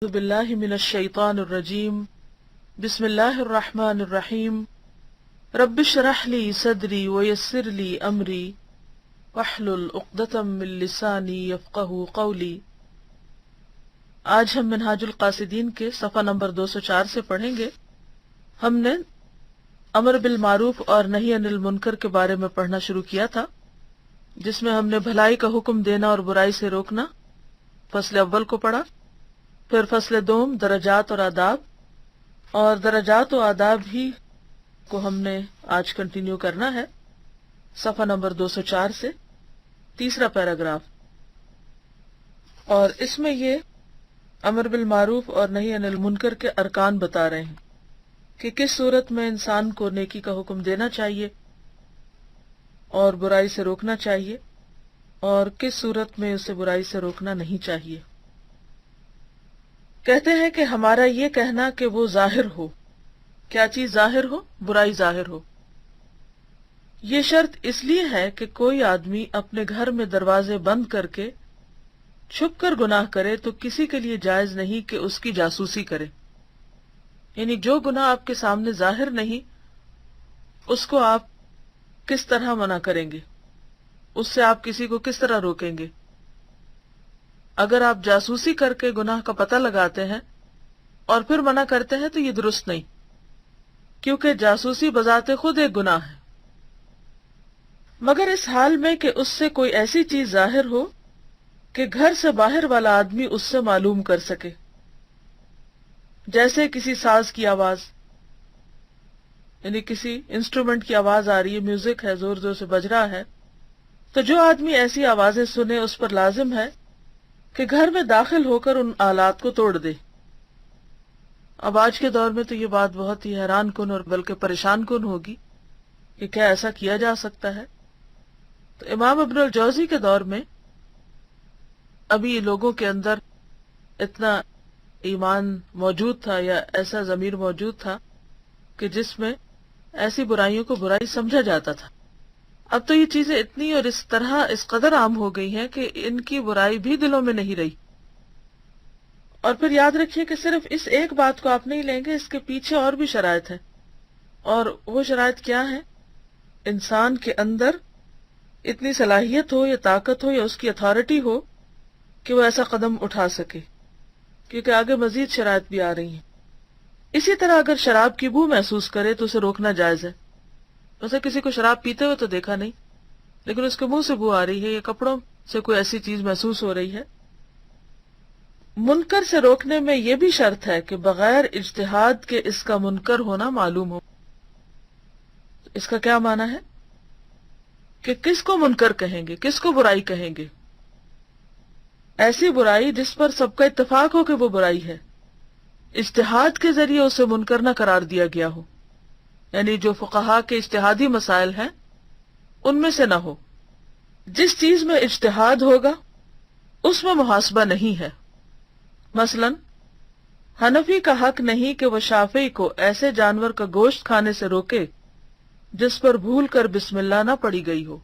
اعوذ باللہ من الشیطان الرجیم بسم اللہ الرحمن الرحیم رب اشرح لی صدری ویسر لی امری واحلل عقدۃ من لسانی یفقہوا قولی۔ آج ہم منہاج القاصدین کے صفحہ نمبر 204 سے پڑھیں گے۔ ہم نے امر بالمعروف اور نہی عن المنکر کے بارے میں پڑھنا شروع کیا تھا، جس میں ہم نے بھلائی کا حکم دینا اور برائی سے روکنا فصل اول کو پڑھا، پھر فصل دوم درجات اور آداب، اور درجات و آداب ہی کو ہم نے آج کنٹینیو کرنا ہے صفحہ نمبر 204 سے، تیسرا پیراگراف۔ اور اس میں یہ امر بالمعروف اور نہی عن المنکر کے ارکان بتا رہے ہیں کہ کس صورت میں انسان کو نیکی کا حکم دینا چاہیے اور برائی سے روکنا چاہیے، اور کس صورت میں اسے برائی سے روکنا نہیں چاہیے۔ کہتے ہیں کہ ہمارا یہ کہنا کہ وہ ظاہر ہو، کیا چیز ظاہر ہو؟ برائی ظاہر ہو، یہ شرط اس لیے ہے کہ کوئی آدمی اپنے گھر میں دروازے بند کر کے چھپ کر گناہ کرے تو کسی کے لیے جائز نہیں کہ اس کی جاسوسی کرے۔ یعنی جو گناہ آپ کے سامنے ظاہر نہیں، اس کو آپ کس طرح منع کریں گے، اس سے آپ کسی کو کس طرح روکیں گے؟ اگر آپ جاسوسی کر کے گناہ کا پتہ لگاتے ہیں اور پھر منع کرتے ہیں تو یہ درست نہیں، کیونکہ جاسوسی بذات خود ایک گناہ ہے، مگر اس حال میں کہ اس سے کوئی ایسی چیز ظاہر ہو کہ گھر سے باہر والا آدمی اس سے معلوم کر سکے، جیسے کسی ساز کی آواز، یعنی کسی انسٹرومنٹ کی آواز آ رہی ہے، میوزک ہے، زور زور سے بج رہا ہے، تو جو آدمی ایسی آوازیں سنے اس پر لازم ہے کہ گھر میں داخل ہو کر ان آلات کو توڑ دے۔ اب آج کے دور میں تو یہ بات بہت ہی حیران کن اور بلکہ پریشان کن ہوگی کہ کیا ایسا کیا جا سکتا ہے؟ تو امام ابن الجوزی کے دور میں ابھی لوگوں کے اندر اتنا ایمان موجود تھا یا ایسا ضمیر موجود تھا کہ جس میں ایسی برائیوں کو برائی سمجھا جاتا تھا۔ اب تو یہ چیزیں اتنی اور اس طرح اس قدر عام ہو گئی ہیں کہ ان کی برائی بھی دلوں میں نہیں رہی۔ اور پھر یاد رکھیے کہ صرف اس ایک بات کو آپ نہیں لیں گے، اس کے پیچھے اور بھی شرائط ہیں، اور وہ شرائط کیا ہیں؟ انسان کے اندر اتنی صلاحیت ہو یا طاقت ہو یا اس کی اتھارٹی ہو کہ وہ ایسا قدم اٹھا سکے، کیونکہ آگے مزید شرائط بھی آ رہی ہیں۔ اسی طرح اگر شراب کی بو محسوس کرے تو اسے روکنا جائز ہے۔ ویسے کسی کو شراب پیتے ہوئے تو دیکھا نہیں، لیکن اس کے منہ سے بو آ رہی ہے یا کپڑوں سے کوئی ایسی چیز محسوس ہو رہی ہے۔ منکر سے روکنے میں یہ بھی شرط ہے کہ بغیر اجتہاد کے اس کا منکر ہونا معلوم ہو۔ اس کا کیا معنی ہے کہ کس کو منکر کہیں گے، کس کو برائی کہیں گے؟ ایسی برائی جس پر سب کا اتفاق ہو کہ وہ برائی ہے، اجتہاد کے ذریعے اسے منکر نہ قرار دیا گیا ہو، یعنی جو فقہا کے اجتہادی مسائل ہیں ان میں سے نہ ہو۔ جس چیز میں اجتہاد ہوگا اس میں محاسبہ نہیں ہے۔ مثلا حنفی کا حق نہیں کہ وہ شافعی کو ایسے جانور کا گوشت کھانے سے روکے جس پر بھول کر بسم اللہ نہ پڑی گئی ہو،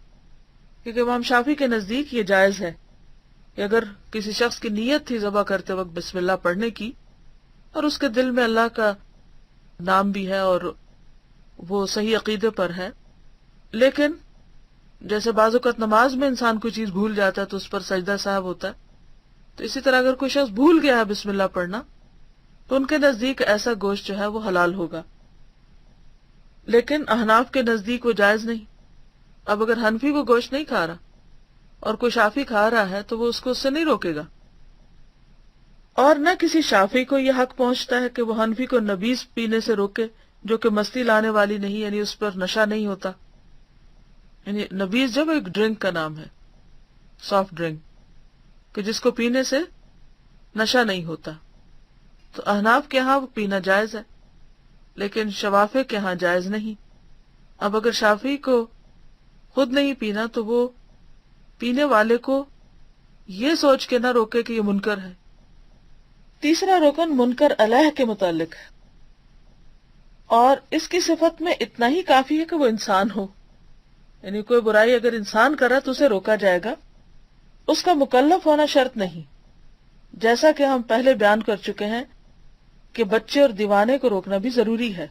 کیونکہ امام شافعی کے نزدیک یہ جائز ہے کہ اگر کسی شخص کی نیت تھی ذبح کرتے وقت بسم اللہ پڑھنے کی اور اس کے دل میں اللہ کا نام بھی ہے اور وہ صحیح عقیدے پر ہے، لیکن جیسے بعض اوقات نماز میں انسان کوئی چیز بھول جاتا ہے تو اس پر سجدہ صاحب ہوتا ہے، تو اسی طرح اگر کوئی شخص بھول گیا ہے بسم اللہ پڑھنا تو ان کے نزدیک ایسا گوشت جو ہے وہ حلال ہوگا، لیکن احناف کے نزدیک وہ جائز نہیں۔ اب اگر حنفی وہ گوشت نہیں کھا رہا اور کوئی شافعی کھا رہا ہے تو وہ اس کو اس سے نہیں روکے گا، اور نہ کسی شافعی کو یہ حق پہنچتا ہے کہ وہ حنفی کو نبیذ پینے سے روکے جو کہ مستی لانے والی نہیں، یعنی اس پر نشہ نہیں ہوتا۔ یعنی نبیذ جب ایک ڈرنک کا نام ہے، سافٹ ڈرنک، کہ جس کو پینے سے نشہ نہیں ہوتا، تو احناف کے ہاں وہ پینا جائز ہے لیکن شوافع کے ہاں جائز نہیں۔ اب اگر شافعی کو خود نہیں پینا تو وہ پینے والے کو یہ سوچ کے نہ روکے کہ یہ منکر ہے۔ تیسرا رکن منکر علیہ کے متعلق ہے، اور اس کی صفت میں اتنا ہی کافی ہے کہ وہ انسان ہو، یعنی کوئی برائی اگر انسان کرا تو اسے روکا جائے گا، اس کا مکلف ہونا شرط نہیں۔ جیسا کہ ہم پہلے بیان کر چکے ہیں کہ بچے اور دیوانے کو روکنا بھی ضروری ہے۔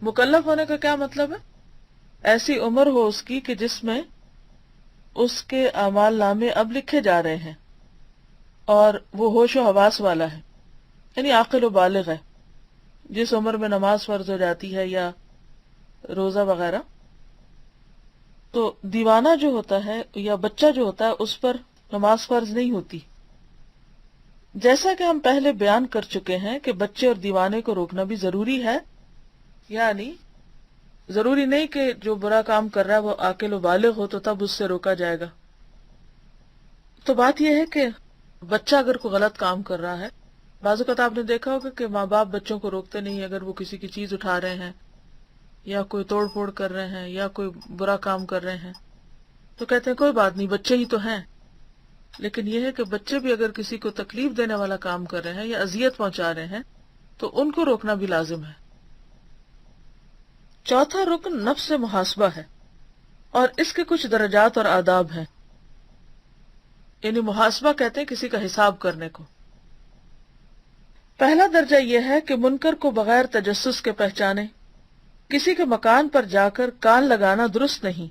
مکلف ہونے کا کیا مطلب ہے؟ ایسی عمر ہو اس کی کہ جس میں اس کے اعمال نامے اب لکھے جا رہے ہیں اور وہ ہوش و حواس والا ہے، یعنی عاقل و بالغ ہے، جس عمر میں نماز فرض ہو جاتی ہے یا روزہ وغیرہ۔ تو دیوانہ جو ہوتا ہے یا بچہ جو ہوتا ہے اس پر نماز فرض نہیں ہوتی۔ جیسا کہ ہم پہلے بیان کر چکے ہیں کہ بچے اور دیوانے کو روکنا بھی ضروری ہے، یعنی ضروری نہیں کہ جو برا کام کر رہا ہے وہ عاقل و بالغ ہو تو تب اس سے روکا جائے گا۔ تو بات یہ ہے کہ بچہ اگر کوئی غلط کام کر رہا ہے، بعض اوقات آپ نے دیکھا ہوگا کہ ماں باپ بچوں کو روکتے نہیں، اگر وہ کسی کی چیز اٹھا رہے ہیں یا کوئی توڑ پھوڑ کر رہے ہیں یا کوئی برا کام کر رہے ہیں تو کہتے ہیں کوئی بات نہیں، بچے ہی تو ہیں۔ لیکن یہ ہے کہ بچے بھی اگر کسی کو تکلیف دینے والا کام کر رہے ہیں یا اذیت پہنچا رہے ہیں تو ان کو روکنا بھی لازم ہے۔ چوتھا رکن نفس سے محاسبہ ہے، اور اس کے کچھ درجات اور آداب ہیں۔ یعنی محاسبہ کہتے ہیں کسی کا حساب کرنے کو۔ پہلا درجہ یہ ہے کہ منکر کو بغیر تجسس کے پہچانے۔ کسی کے مکان پر جا کر کان لگانا درست نہیں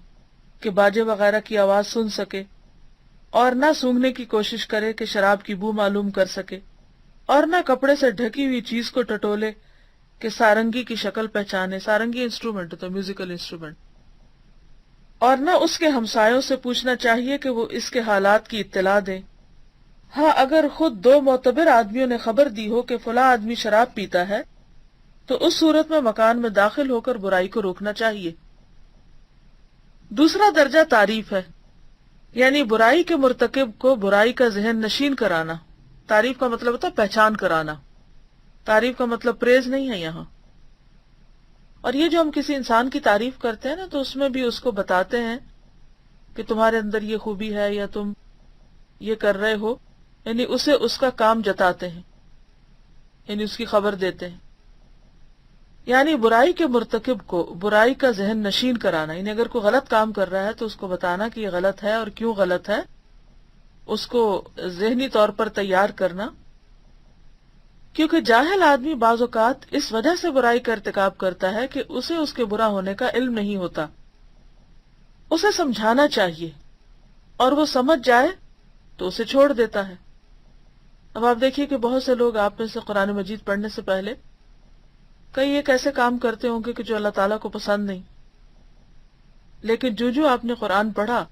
کہ باجے وغیرہ کی آواز سن سکے، اور نہ سونگھنے کی کوشش کرے کہ شراب کی بو معلوم کر سکے، اور نہ کپڑے سے ڈھکی ہوئی چیز کو ٹٹولے کہ سارنگی کی شکل پہچانے۔ سارنگی انسٹرومنٹ ہوتا ہے، میوزیکل انسٹرومنٹ۔ اور نہ اس کے ہمسایوں سے پوچھنا چاہیے کہ وہ اس کے حالات کی اطلاع دیں۔ ہاں، اگر خود دو معتبر آدمیوں نے خبر دی ہو کہ فلاں آدمی شراب پیتا ہے تو اس صورت میں مکان میں داخل ہو کر برائی کو روکنا چاہیے۔ دوسرا درجہ تعریف ہے، یعنی برائی کے مرتکب کو برائی کا ذہن نشین کرانا۔ تعریف کا مطلب ہوتا ہے پہچان کرانا، تعریف کا مطلب پریز نہیں ہے یہاں۔ اور یہ جو ہم کسی انسان کی تعریف کرتے ہیں نا تو اس میں بھی اس کو بتاتے ہیں کہ تمہارے اندر یہ خوبی ہے یا تم یہ کر رہے ہو، یعنی اسے اس کا کام جتاتے ہیں، یعنی اس کی خبر دیتے ہیں۔ یعنی برائی کے مرتکب کو برائی کا ذہن نشین کرانا، یعنی اگر کوئی غلط کام کر رہا ہے تو اس کو بتانا کہ یہ غلط ہے اور کیوں غلط ہے، اس کو ذہنی طور پر تیار کرنا۔ کیونکہ جاہل آدمی بعض اوقات اس وجہ سے برائی کا ارتکاب کرتا ہے کہ اسے اس کے برا ہونے کا علم نہیں ہوتا۔ اسے سمجھانا چاہیے، اور وہ سمجھ جائے تو اسے چھوڑ دیتا ہے۔ اب آپ دیکھیے کہ بہت سے لوگ آپ میں سے قرآن مجید پڑھنے سے پہلے کئی ایک ایسے کام کرتے ہوں گے کہ جو اللہ تعالیٰ کو پسند نہیں، لیکن جو آپ نے قرآن پڑھا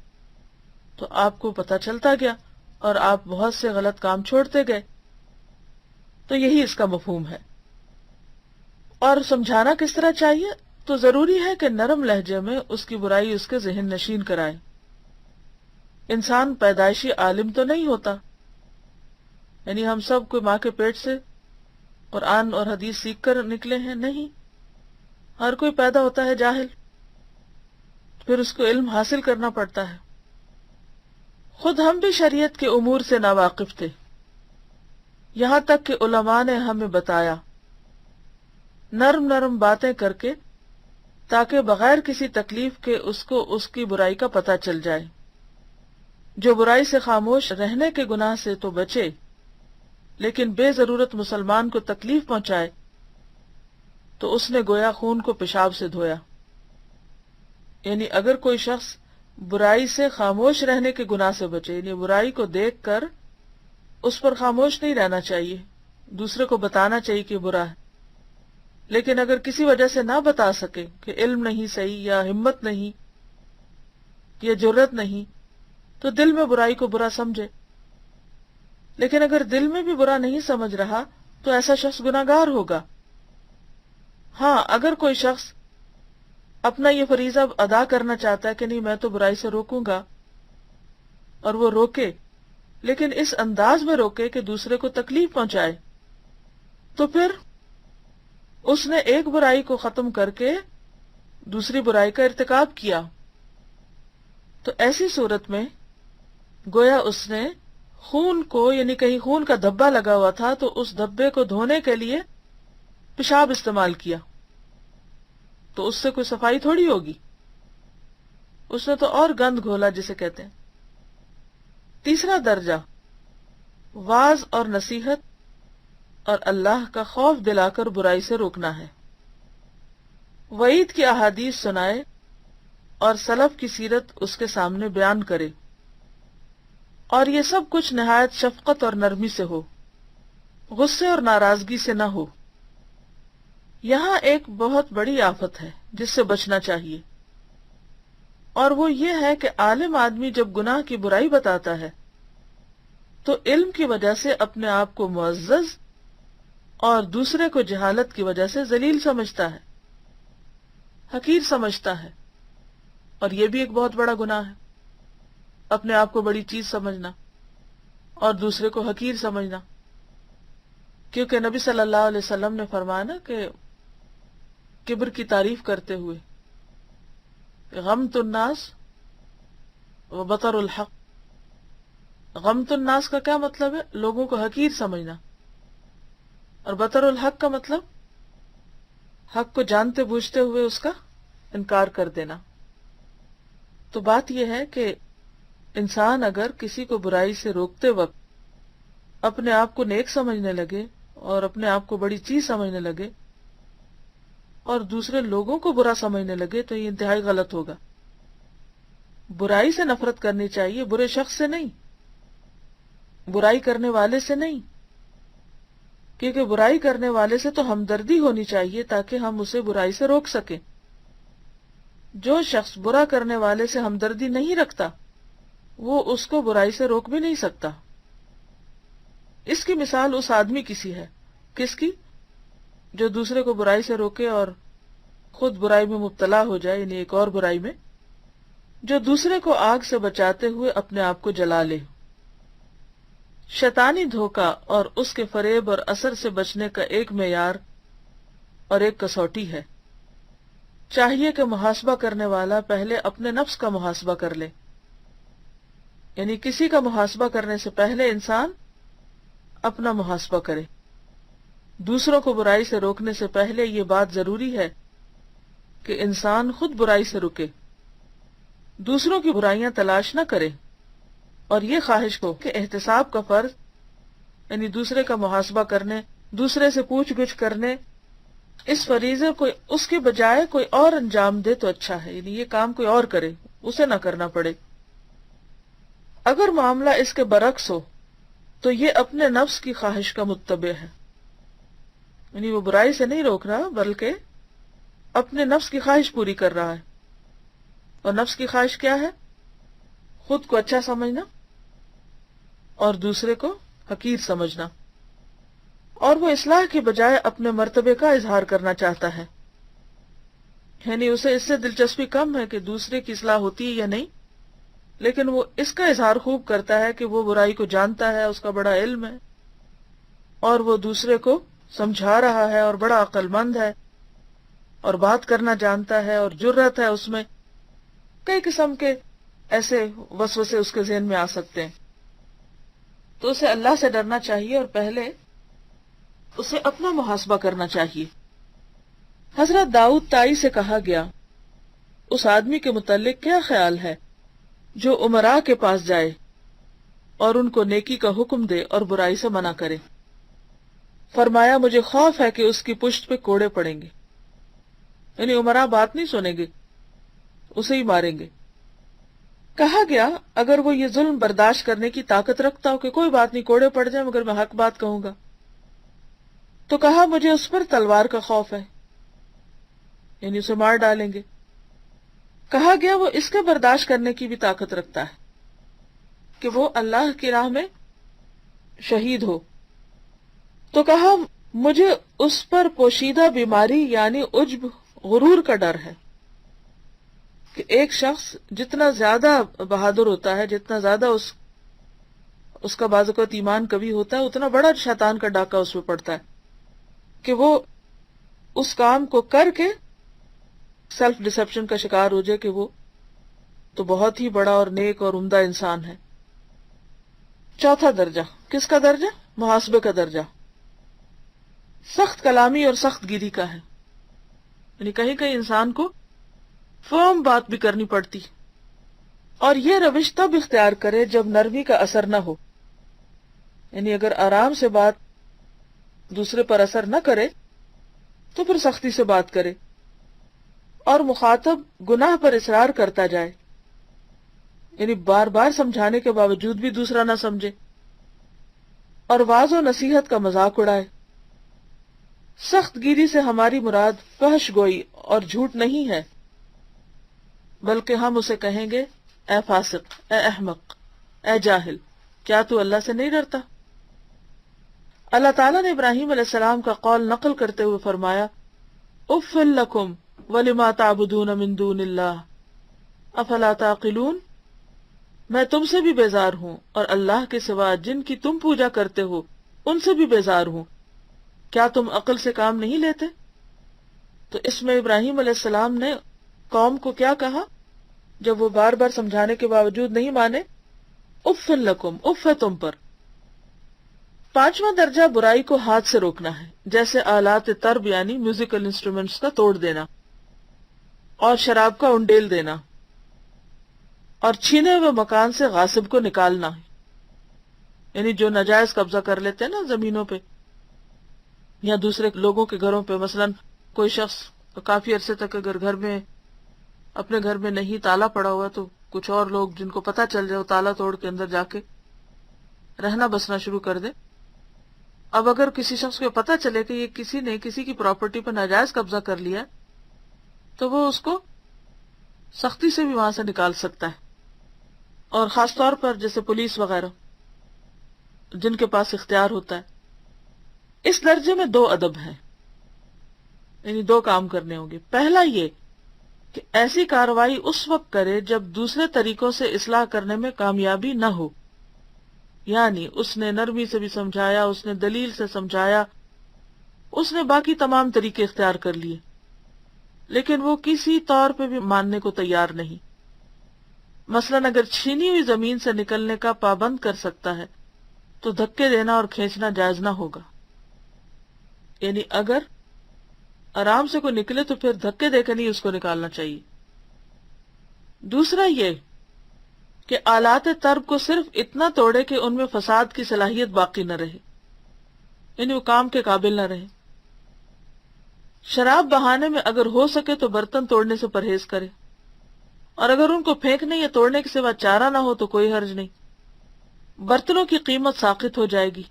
تو آپ کو پتہ چلتا گیا اور آپ بہت سے غلط کام چھوڑتے گئے۔ تو یہی اس کا مفہوم ہے۔ اور سمجھانا کس طرح چاہیے؟ تو ضروری ہے کہ نرم لہجے میں اس کی برائی اس کے ذہن نشین کرائے۔ انسان پیدائشی عالم تو نہیں ہوتا، یعنی ہم سب کوئی ماں کے پیٹ سے قرآن اور حدیث سیکھ کر نکلے ہیں، نہیں، ہر کوئی پیدا ہوتا ہے جاہل، پھر اس کو علم حاصل کرنا پڑتا ہے۔ خود ہم بھی شریعت کے امور سے ناواقف تھے، یہاں تک کہ علماء نے ہمیں بتایا نرم نرم باتیں کر کے تاکہ بغیر کسی تکلیف کے اس کو اس کی برائی کا پتہ چل جائے۔ جو برائی سے خاموش رہنے کے گناہ سے تو بچے، لیکن بے ضرورت مسلمان کو تکلیف پہنچائے تو اس نے گویا خون کو پیشاب سے دھویا۔ یعنی اگر کوئی شخص برائی سے خاموش رہنے کے گناہ سے بچے، یعنی برائی کو دیکھ کر اس پر خاموش نہیں رہنا چاہیے، دوسرے کو بتانا چاہیے کہ برا ہے، لیکن اگر کسی وجہ سے نہ بتا سکے کہ علم نہیں صحیح یا ہمت نہیں یا جرت نہیں تو دل میں برائی کو برا سمجھے۔ لیکن اگر دل میں بھی برا نہیں سمجھ رہا تو ایسا شخص گناہگار ہوگا۔ ہاں، اگر کوئی شخص اپنا یہ فریضہ ادا کرنا چاہتا ہے کہ نہیں میں تو برائی سے روکوں گا، اور وہ روکے لیکن اس انداز میں روکے کہ دوسرے کو تکلیف پہنچائے، تو پھر اس نے ایک برائی کو ختم کر کے دوسری برائی کا ارتکاب کیا۔ تو ایسی صورت میں گویا اس نے خون کو، یعنی کہیں خون کا دھبا لگا ہوا تھا تو اس دھبے کو دھونے کے لیے پیشاب استعمال کیا، تو اس سے کوئی صفائی تھوڑی ہوگی، اس نے تو اور گند گھولا جسے کہتے ہیں۔ تیسرا درجہ واعظ اور نصیحت اور اللہ کا خوف دلا کر برائی سے روکنا ہے، وعید کی احادیث سنائے اور سلف کی سیرت اس کے سامنے بیان کرے، اور یہ سب کچھ نہایت شفقت اور نرمی سے ہو، غصے اور ناراضگی سے نہ ہو۔ یہاں ایک بہت بڑی آفت ہے جس سے بچنا چاہیے، اور وہ یہ ہے کہ عالم آدمی جب گناہ کی برائی بتاتا ہے تو علم کی وجہ سے اپنے آپ کو معزز اور دوسرے کو جہالت کی وجہ سے ذلیل سمجھتا ہے، حقیر سمجھتا ہے، اور یہ بھی ایک بہت بڑا گناہ ہے، اپنے آپ کو بڑی چیز سمجھنا اور دوسرے کو حقیر سمجھنا، کیونکہ نبی صلی اللہ علیہ وسلم نے فرمایا نا کہ کبر کی تعریف کرتے ہوئے غمت الناس و بطر الحق، غمت الناس کا کیا مطلب ہے؟ لوگوں کو حقیر سمجھنا، اور بطر الحق کا مطلب حق کو جانتے بوجھتے ہوئے اس کا انکار کر دینا۔ تو بات یہ ہے کہ انسان اگر کسی کو برائی سے روکتے وقت اپنے آپ کو نیک سمجھنے لگے اور اپنے آپ کو بڑی چیز سمجھنے لگے اور دوسرے لوگوں کو برا سمجھنے لگے تو یہ انتہائی غلط ہوگا۔ برائی سے نفرت کرنی چاہیے، برے شخص سے نہیں، برائی کرنے والے سے نہیں، کیونکہ برائی کرنے والے سے تو ہمدردی ہونی چاہیے تاکہ ہم اسے برائی سے روک سکیں۔ جو شخص برا کرنے والے سے ہمدردی نہیں رکھتا وہ اس کو برائی سے روک بھی نہیں سکتا۔ اس کی مثال اس آدمی کی سی ہے، کس کی؟ جو دوسرے کو برائی سے روکے اور خود برائی میں مبتلا ہو جائے، یعنی ایک اور برائی میں، جو دوسرے کو آگ سے بچاتے ہوئے اپنے آپ کو جلا لے۔ شیطانی دھوکہ اور اس کے فریب اور اثر سے بچنے کا ایک معیار اور ایک کسوٹی ہے۔ چاہیے کہ محاسبہ کرنے والا پہلے اپنے نفس کا محاسبہ کر لے، یعنی کسی کا محاسبہ کرنے سے پہلے انسان اپنا محاسبہ کرے۔ دوسروں کو برائی سے روکنے سے پہلے یہ بات ضروری ہے کہ انسان خود برائی سے رکے، دوسروں کی برائیاں تلاش نہ کرے، اور یہ خواہش ہو کہ احتساب کا فرض، یعنی دوسرے کا محاسبہ کرنے، دوسرے سے پوچھ گچھ کرنے، اس فریضے کو اس کے بجائے کوئی اور انجام دے تو اچھا ہے، یعنی یہ کام کوئی اور کرے، اسے نہ کرنا پڑے۔ اگر معاملہ اس کے برعکس ہو تو یہ اپنے نفس کی خواہش کا متبع ہے، یعنی وہ برائی سے نہیں روک رہا بلکہ اپنے نفس کی خواہش پوری کر رہا ہے، اور نفس کی خواہش کیا ہے؟ خود کو اچھا سمجھنا اور دوسرے کو حقیر سمجھنا، اور وہ اصلاح کے بجائے اپنے مرتبے کا اظہار کرنا چاہتا ہے، یعنی اسے اس سے دلچسپی کم ہے کہ دوسرے کی اصلاح ہوتی ہے یا نہیں، لیکن وہ اس کا اظہار خوب کرتا ہے کہ وہ برائی کو جانتا ہے، اس کا بڑا علم ہے، اور وہ دوسرے کو سمجھا رہا ہے اور بڑا عقل مند ہے اور بات کرنا جانتا ہے اور جرأت ہے اس میں۔ کئی قسم کے ایسے وسوسے اس کے ذہن میں آ سکتے ہیں، تو اسے اللہ سے ڈرنا چاہیے اور پہلے اسے اپنا محاسبہ کرنا چاہیے۔ حضرت داؤد طائی سے کہا گیا، اس آدمی کے متعلق کیا خیال ہے جو امراء کے پاس جائے اور ان کو نیکی کا حکم دے اور برائی سے منع کرے؟ فرمایا، مجھے خوف ہے کہ اس کی پشت پہ کوڑے پڑیں گے، یعنی امراء بات نہیں سنیں گے، اسے ہی ماریں گے۔ کہا گیا، اگر وہ یہ ظلم برداشت کرنے کی طاقت رکھتا ہو کہ کوئی بات نہیں، کوڑے پڑ جائیں مگر میں حق بات کہوں گا، تو کہا مجھے اس پر تلوار کا خوف ہے، یعنی اسے مار ڈالیں گے۔ کہا گیا وہ اس کے برداشت کرنے کی بھی طاقت رکھتا ہے کہ وہ اللہ کی راہ میں شہید ہو، تو کہا مجھے اس پر پوشیدہ بیماری یعنی عجب، غرور کا ڈر ہے، کہ ایک شخص جتنا زیادہ بہادر ہوتا ہے، جتنا زیادہ اس کا بعض اوقات ایمان کبھی ہوتا ہے، اتنا بڑا شیطان کا ڈاکہ اس پہ پڑتا ہے کہ وہ اس کام کو کر کے سیلف ڈسپشن کا شکار ہو جائے کہ وہ تو بہت ہی بڑا اور نیک اور عمدہ انسان ہے۔ چوتھا درجہ، کس کا درجہ؟ محاسبے کا درجہ، سخت کلامی اور سخت گیری کا ہے، یعنی کہیں کہیں انسان کو فرم بات بھی کرنی پڑتی، اور یہ روش تب اختیار کرے جب نرمی کا اثر نہ ہو، یعنی اگر آرام سے بات دوسرے پر اثر نہ کرے تو پھر سختی سے بات کرے، اور مخاطب گناہ پر اصرار کرتا جائے، یعنی بار بار سمجھانے کے باوجود بھی دوسرا نہ سمجھے، اور واعظ و نصیحت کا مذاق اڑائے۔ سخت گیری سے ہماری مراد فحش گوئی اور جھوٹ نہیں ہے، بلکہ ہم اسے کہیں گے اے فاسق، اے احمق، اے جاہل، کیا تو اللہ سے نہیں ڈرتا؟ اللہ تعالیٰ نے ابراہیم علیہ السلام کا قول نقل کرتے ہوئے فرمایا اف لکم ولما تعبدون من دون اللہ افلا تعقلون، میں تم سے بھی بیزار ہوں اور اللہ کے سوا جن کی تم پوجا کرتے ہو ان سے بھی بیزار ہوں، کیا تم عقل سے کام نہیں لیتے؟ تو اس میں ابراہیم علیہ السلام نے قوم کو کیا کہا جب وہ بار بار سمجھانے کے باوجود نہیں مانے؟ اف لکم، اف ہے تم پر۔ پانچواں درجہ برائی کو ہاتھ سے روکنا ہے، جیسے آلات طرب یعنی میوزیکل انسٹرومنٹس کا توڑ دینا، اور شراب کا انڈیل دینا، اور چھینے ہوئے مکان سے غاصب کو نکالنا، یعنی جو ناجائز قبضہ کر لیتے ہیں نا زمینوں پہ یا دوسرے لوگوں کے گھروں پہ۔ مثلا کوئی شخص کافی عرصے تک اگر گھر میں اپنے گھر میں نہیں تالا پڑا ہوا تو کچھ اور لوگ جن کو پتہ چل جائے وہ تالا توڑ کے اندر جا کے رہنا بسنا شروع کر دے۔ اب اگر کسی شخص کو پتہ چلے کہ یہ کسی نے کسی کی پراپرٹی پر ناجائز قبضہ کر لیا تو وہ اس کو سختی سے بھی وہاں سے نکال سکتا ہے، اور خاص طور پر جیسے پولیس وغیرہ جن کے پاس اختیار ہوتا ہے۔ اس درجے میں دو ادب ہیں، یعنی دو کام کرنے ہوں گے۔ پہلا یہ کہ ایسی کارروائی اس وقت کرے جب دوسرے طریقوں سے اصلاح کرنے میں کامیابی نہ ہو، یعنی اس نے نرمی سے بھی سمجھایا، اس نے دلیل سے سمجھایا، اس نے باقی تمام طریقے اختیار کر لیے، لیکن وہ کسی طور پہ بھی ماننے کو تیار نہیں۔ مثلاً اگر چھینی ہوئی زمین سے نکلنے کا پابند کر سکتا ہے تو دھکے دینا اور کھینچنا جائز نہ ہوگا، یعنی اگر آرام سے کوئی نکلے تو پھر دھکے دے کے نہیں اس کو نکالنا چاہیے۔ دوسرا یہ کہ آلات طرب کو صرف اتنا توڑے کہ ان میں فساد کی صلاحیت باقی نہ رہے، یعنی وہ کام کے قابل نہ رہے۔ شراب بہانے میں اگر ہو سکے تو برتن توڑنے سے پرہیز کرے، اور اگر ان کو پھینکنے یا توڑنے کے سوا چارہ نہ ہو تو کوئی حرج نہیں۔ برتنوں کی قیمت ساقط ہو جائے گی،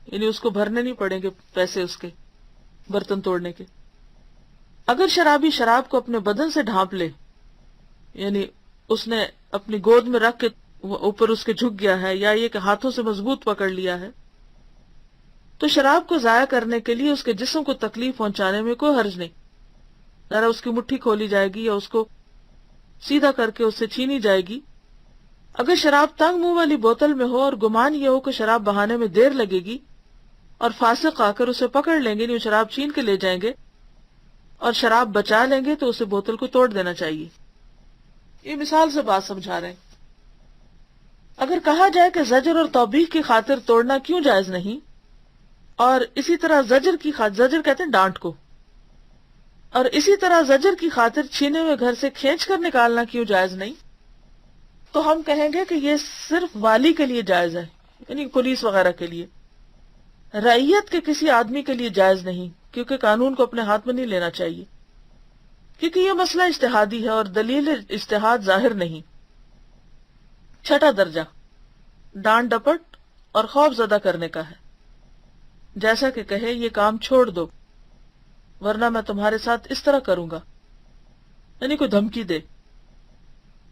یعنی اس کو بھرنے نہیں پڑیں گے پیسے اس کے برتن توڑنے کے۔ اگر شرابی شراب کو اپنے بدن سے ڈھانپ لے، یعنی اس نے اپنی گود میں رکھ کے اوپر اس کے جھک گیا ہے، یا یہ کہ ہاتھوں سے مضبوط پکڑ لیا ہے، تو شراب کو ضائع کرنے کے لیے اس کے جسم کو تکلیف پہنچانے میں کوئی حرج نہیں۔ ذرا اس کی مٹھی کھولی جائے گی یا اس کو سیدھا کر کے اس سے چھینی جائے گی۔ اگر شراب تنگ منہ والی بوتل میں ہو اور گمان یہ ہو کہ شراب بہانے میں دیر لگے گی اور فاسق آ کر اسے پکڑ لیں گے، نہیں شراب چھین کے لے جائیں گے اور شراب بچا لیں گے، تو اسے بوتل کو توڑ دینا چاہیے۔ یہ مثال سے بات سمجھا رہے ہیں۔ اگر کہا جائے کہ زجر اور توبیخ کی خاطر توڑنا کیوں جائز نہیں، اور اسی طرح زجر کہتے ہیں ڈانٹ کو، اور اسی طرح زجر کی خاطر چھینے ہوئے گھر سے کھینچ کر نکالنا کیوں جائز نہیں، تو ہم کہیں گے کہ یہ صرف والی کے لیے جائز ہے، یعنی پولیس وغیرہ کے لیے۔ رعیت کے کسی آدمی کے لیے جائز نہیں، کیونکہ قانون کو اپنے ہاتھ میں نہیں لینا چاہیے، کیونکہ یہ مسئلہ اجتہادی ہے اور دلیل اجتہاد ظاہر نہیں۔ چھٹا درجہ ڈانٹ ڈپٹ اور خوف زدہ کرنے کا ہے، جیسا کہ کہے یہ کام چھوڑ دو ورنہ میں تمہارے ساتھ اس طرح کروں گا، یعنی کوئی دھمکی دے۔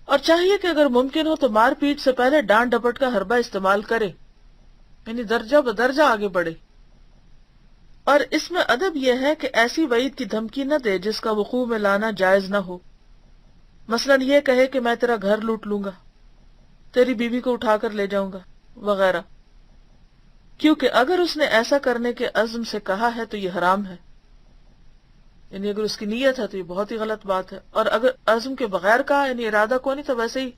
اور چاہیے کہ اگر ممکن ہو تو مار پیٹ سے پہلے ڈانٹ ڈپٹ کا حربہ استعمال کرے، یعنی درجہ بدرجہ آگے بڑھے۔ اور اس میں ادب یہ ہے کہ ایسی وعید کی دھمکی نہ دے جس کا وقوع میں لانا جائز نہ ہو۔ مثلا یہ کہے کہ میں تیرا گھر لوٹ لوں گا، تیری بیوی کو اٹھا کر لے جاؤں گا وغیرہ، کیونکہ اگر اس نے ایسا کرنے کے عزم سے کہا ہے تو یہ حرام ہے، یعنی اگر اس کی نیت ہے تو یہ بہت ہی غلط بات ہے، اور اگر عزم کے بغیر کہا یعنی ارادہ کو نہیں تو ویسے ہی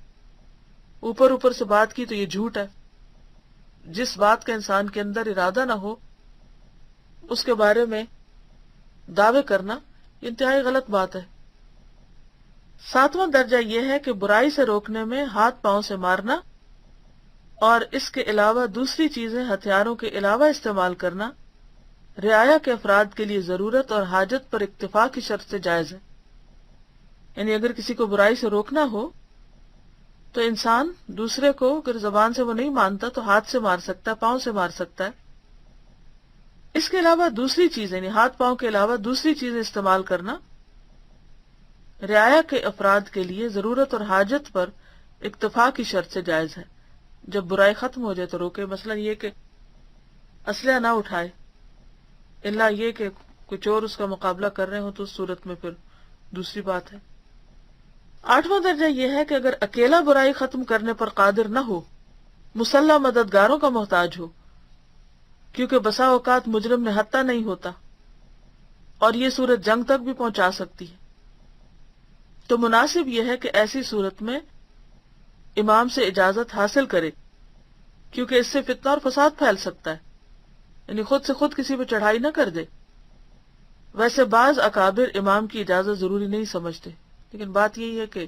اوپر سے بات کی تو یہ جھوٹ ہے۔ جس بات کا انسان کے اندر ارادہ نہ ہو اس کے بارے میں دعوے کرنا انتہائی غلط بات ہے۔ ساتواں درجہ یہ ہے کہ برائی سے روکنے میں ہاتھ پاؤں سے مارنا اور اس کے علاوہ دوسری چیزیں ہتھیاروں کے علاوہ استعمال کرنا رعایا کے افراد کے لیے ضرورت اور حاجت پر اکتفا کی شرط سے جائز ہے. یعنی اگر کسی کو برائی سے روکنا ہو تو انسان دوسرے کو اگر زبان سے وہ نہیں مانتا تو ہاتھ سے مار سکتا ہے، پاؤں سے مار سکتا ہے. اس کے علاوہ دوسری چیزیں یعنی ہاتھ پاؤں کے علاوہ دوسری چیزیں استعمال کرنا رعایا کے افراد کے لیے ضرورت اور حاجت پر اکتفا کی شرط سے جائز ہے. جب برائی ختم ہو جائے تو روکے. مثلا یہ کہ اسلحہ نہ اٹھائے الا یہ کہ کوئی چور اس کا مقابلہ کر رہے ہوں تو اس صورت میں پھر دوسری بات ہے. 8واں درجہ یہ ہے کہ اگر اکیلا برائی ختم کرنے پر قادر نہ ہو، مسلح مددگاروں کا محتاج ہو، کیونکہ بسا اوقات مجرم نہتہ نہیں ہوتا اور یہ صورت جنگ تک بھی پہنچا سکتی ہے، تو مناسب یہ ہے کہ ایسی صورت میں امام سے اجازت حاصل کرے، کیونکہ اس سے فتنہ اور فساد پھیل سکتا ہے. یعنی خود سے خود کسی پہ چڑھائی نہ کر دے. ویسے بعض اکابر امام کی اجازت ضروری نہیں سمجھتے، لیکن بات یہی ہے کہ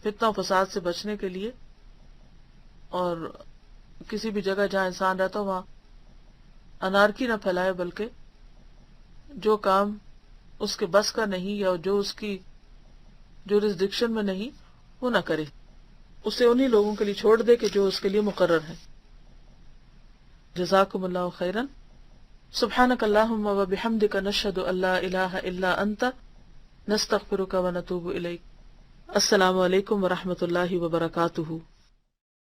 فتنہ و فساد سے بچنے کے لیے اور کسی بھی جگہ جہاں انسان رہتا ہو وہاں انارکی نہ پھیلائے، بلکہ جو کام اس کے بس کا نہیں یا جو اس کی جورسڈکشن میں نہیں وہ نہ کرے، اسے انہی لوگوں کے لیے چھوڑ دے کہ جو اس کے لیے مقرر ہے. جزاکم اللہ خیرا. سبحانک اللہم و بحمدک نشہد ان لا الہ الا انت نستغفرک و نتوب الیک. السلام علیکم و رحمۃ اللہ وبرکاتہ.